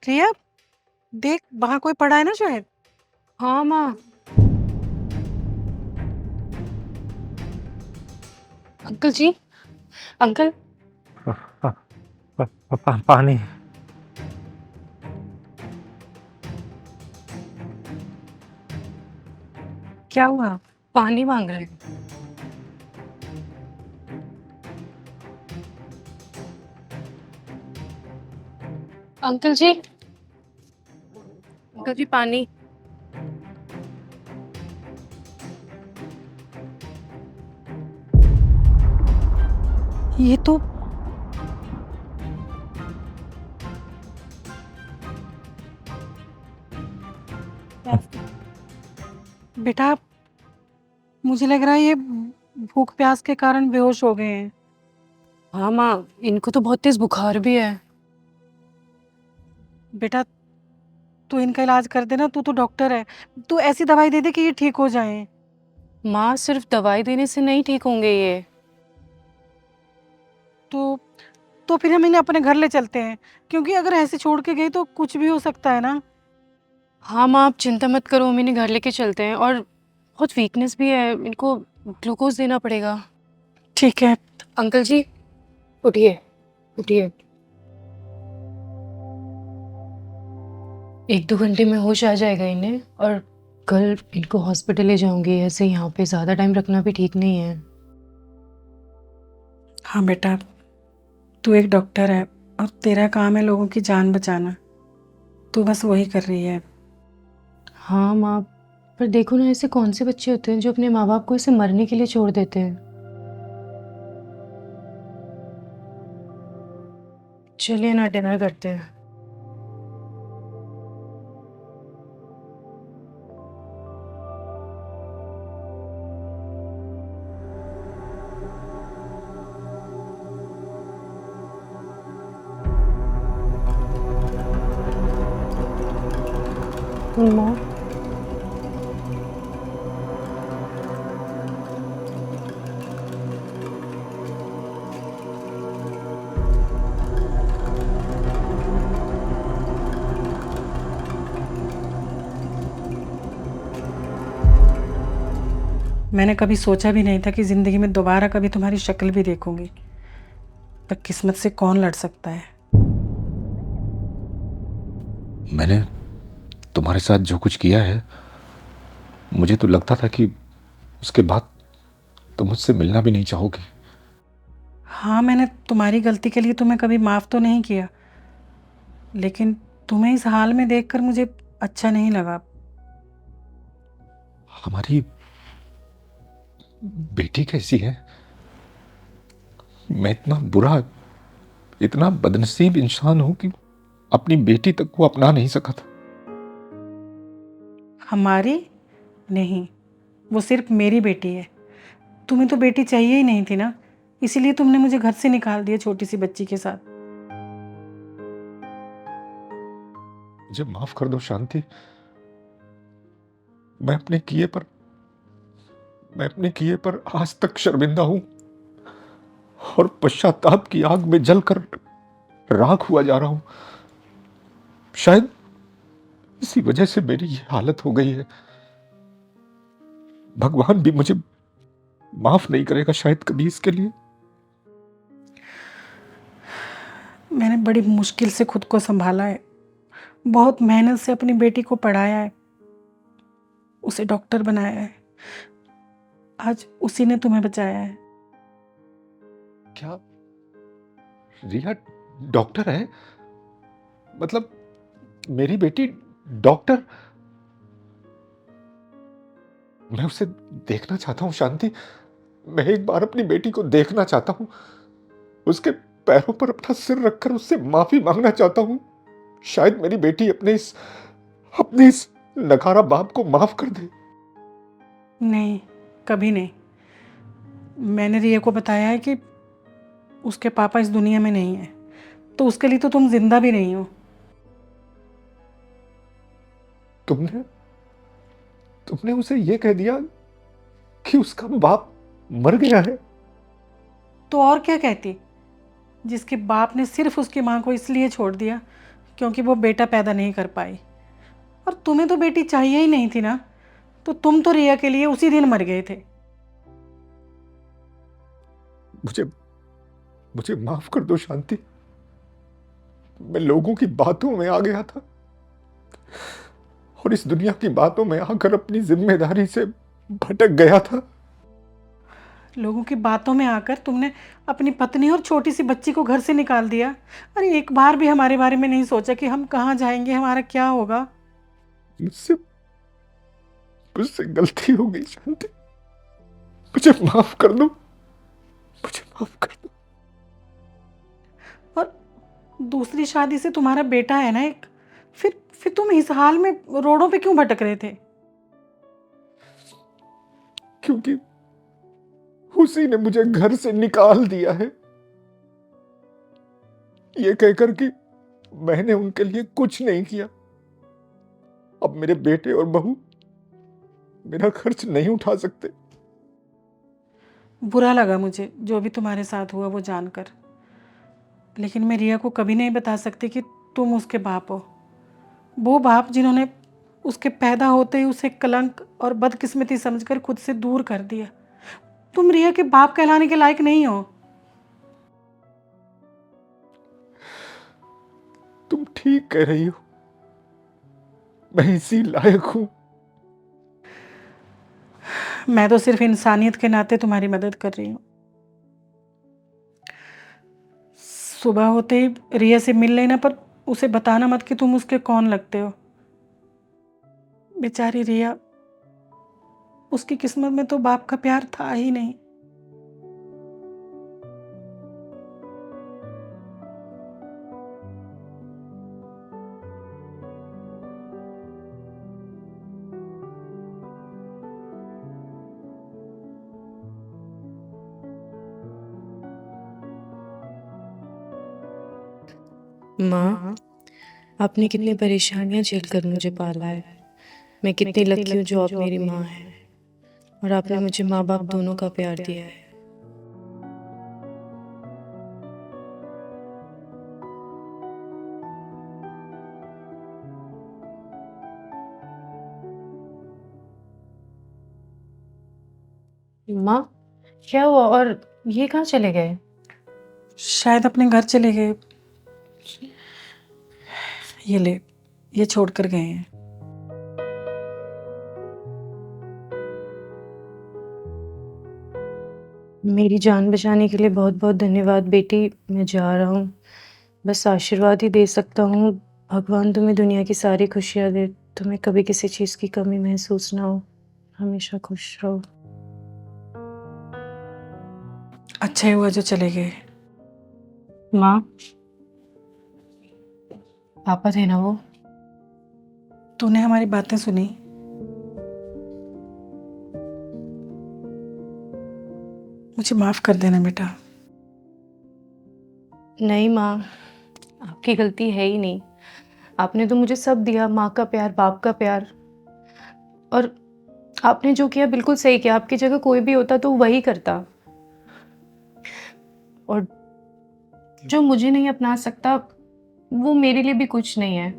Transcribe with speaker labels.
Speaker 1: रिया, देख वहां कोई पड़ा है ना शायद।
Speaker 2: हाँ माँ। अंकल जी, अंकल।
Speaker 3: पा, पानी।
Speaker 1: क्या हुआ?
Speaker 2: पानी मांग रहे हैं। अंकल जी, अंकल जी पानी।
Speaker 1: ये तो बेटा, मुझे लग रहा है ये भूख प्यास के कारण बेहोश हो गए हैं।
Speaker 2: हाँ माँ, इनको तो बहुत तेज बुखार भी है।
Speaker 1: बेटा, तू इनका इलाज कर देना, तू तो डॉक्टर है। तू ऐसी दवाई दे दे कि ये ठीक हो जाएं।
Speaker 2: माँ, सिर्फ दवाई देने से नहीं ठीक होंगे ये।
Speaker 1: तो तो फिर हम इन्हें अपने घर ले चलते हैं, क्योंकि अगर ऐसे छोड़ के गई तो कुछ भी हो सकता है ना।
Speaker 2: हाँ माँ, आप चिंता मत करो, हम इन्हें घर लेके चलते हैं। और बहुत वीकनेस भी है, इनको ग्लूकोज देना पड़ेगा।
Speaker 1: ठीक है।
Speaker 2: अंकल जी, उठिए, उठिए। 1-2 घंटे में होश आ जाएगा इन्हें। और कल इनको हॉस्पिटल ले जाऊंगी। ऐसे यहाँ पे ज़्यादा टाइम रखना भी ठीक नहीं है।
Speaker 1: हाँ बेटा, तू एक डॉक्टर है और तेरा काम है लोगों की जान बचाना। तू बस वही कर रही है।
Speaker 2: हाँ माँ, पर देखो ना, ऐसे कौन से बच्चे होते हैं जो अपने माँ बाप को ऐसे मरने के लिए छोड़ देते हैं। चलिए ना, डिनर करते हैं। माँ,
Speaker 1: मैंने कभी सोचा भी नहीं था कि ज़िंदगी में दोबारा कभी तुम्हारी शक्ल भी देखूंगी। पर किस्मत से कौन लड़ सकता है।
Speaker 3: मैंने तुम्हारे साथ जो कुछ किया है, मुझे तो लगता था कि उसके बाद तुम मुझसे मिलना भी नहीं चाहोगी।
Speaker 1: हाँ, मैंने तुम्हारी गलती के लिए तुम्हें कभी माफ़ तो नहीं किया, लेकिन तुम्हें इस हाल में देखकर मुझे अच्छा नहीं लगा।
Speaker 3: हमारी बेटी कैसी है? मैं इतना बुरा, इतना बदनसीब इंसान हूं कि अपनी बेटी तक को अपना नहीं सका था।
Speaker 1: हमारी नहीं, वो सिर्फ मेरी बेटी है। तुम्हें तो बेटी चाहिए ही नहीं थी ना, इसीलिए तुमने मुझे घर से निकाल दिया छोटी सी बच्ची के साथ।
Speaker 3: मुझे माफ कर दो शांति। मैं अपने किए पर मैं अपने किए पर आज तक शर्मिंदा हूं और पश्चाताप की आग में जलकर राख हुआ जा रहा हूं। शायद इसी वजह से मेरी ये हालत हो गई है। भगवान भी मुझे माफ नहीं करेगा शायद कभी इसके लिए।
Speaker 1: मैंने बड़ी मुश्किल से खुद को संभाला है, बहुत मेहनत से अपनी बेटी को पढ़ाया है, उसे डॉक्टर बनाया है। आज उसी ने तुम्हें बचाया है।
Speaker 3: क्या रिया डॉक्टर है? मतलब मेरी बेटी डॉक्टर? मैं उसे देखना चाहता हूं शांति। मैं एक बार अपनी बेटी को देखना चाहता हूं, उसके पैरों पर अपना सिर रखकर उससे माफी मांगना चाहता हूं। शायद मेरी बेटी अपने इस नकारा बाप को माफ कर दे।
Speaker 1: नहीं, कभी नहीं। मैंने रिया को बताया है कि उसके पापा इस दुनिया में नहीं है, तो उसके लिए तो तुम जिंदा भी नहीं हो।
Speaker 3: तुमने तुमने उसे यह कह दिया कि उसका बाप मर गया है?
Speaker 1: तो और क्या कहती, जिसके बाप ने सिर्फ उसकी माँ को इसलिए छोड़ दिया क्योंकि वो बेटा पैदा नहीं कर पाई। और तुम्हें तो बेटी चाहिए ही नहीं थी ना, तो तुम तो रिया के लिए उसी दिन मर गए थे।
Speaker 3: मुझे मुझे माफ कर दो शांति। मैं लोगों की बातों में आ गया था और इस दुनिया की बातों में आकर अपनी जिम्मेदारी से भटक गया था।
Speaker 1: लोगों की बातों में आकर तुमने अपनी पत्नी और छोटी सी बच्ची को घर से निकाल दिया। अरे एक बार भी हमारे बारे में नहीं सोचा कि हम कहाँ जाएंगे, हमारा क्या होगा।
Speaker 3: मुझसे मुझसे गलती हो गई शांति, मुझे माफ कर दो, मुझे माफ कर दो।
Speaker 1: और दूसरी शादी से तुम्हारा बेटा है ना एक, फिर तुम इस हाल में रोडों पे क्यों भटक रहे थे?
Speaker 3: क्योंकि उसी ने मुझे घर से निकाल दिया है, ये कहकर कि मैंने उनके लिए कुछ नहीं किया। अब मेरे बेटे और बहू मेरा खर्च नहीं उठा सकते।
Speaker 1: बुरा लगा मुझे जो भी तुम्हारे साथ हुआ वो जानकर, लेकिन मैं रिया को कभी नहीं बता सकती कि तुम उसके बाप हो। वो बाप जिन्होंने उसके पैदा होते ही उसे कलंक और बदकिस्मती समझकर खुद से दूर कर दिया। तुम रिया के बाप कहलाने के लायक नहीं हो।
Speaker 3: तुम ठीक कह रही हो, मैं इसी लायक हूं।
Speaker 1: मैं तो सिर्फ इंसानियत के नाते तुम्हारी मदद कर रही हूँ। सुबह होते ही रिया से मिल लेना, पर उसे बताना मत कि तुम उसके कौन लगते हो। बेचारी रिया, उसकी किस्मत में तो बाप का प्यार था ही नहीं।
Speaker 2: माँ, आपने कितनी परेशानियां झेल कर मुझे पाला है। मैं कितनी लकी हूँ जो आप मेरी माँ है, और आपने मुझे माँ बाप दोनों का प्यार दिया है। माँ, क्या हुआ? और ये कहाँ चले गए?
Speaker 1: शायद अपने घर चले गए। ये ले, ये छोड़ कर गए हैं।
Speaker 2: मेरी जान बचाने के लिए बहुत बहुत धन्यवाद बेटी। मैं जा रहा हूँ, बस आशीर्वाद ही दे सकता हूँ। भगवान तुम्हें दुनिया की सारी खुशियाँ दे, तुम्हें कभी किसी चीज़ की कमी महसूस ना हो, हमेशा खुश रहो।
Speaker 1: अच्छा ही हुआ जो चले गए।
Speaker 2: माँ, पापा थे ना वो?
Speaker 1: तूने हमारी बातें सुनी? मुझे माफ कर देना बेटा।
Speaker 2: नहीं माँ, आपकी गलती है ही नहीं। आपने तो मुझे सब दिया, माँ का प्यार, बाप का प्यार। और आपने जो किया बिल्कुल सही किया। आपकी जगह कोई भी होता तो वही करता। और जो मुझे नहीं अपना सकता वो मेरे लिए भी कुछ नहीं है।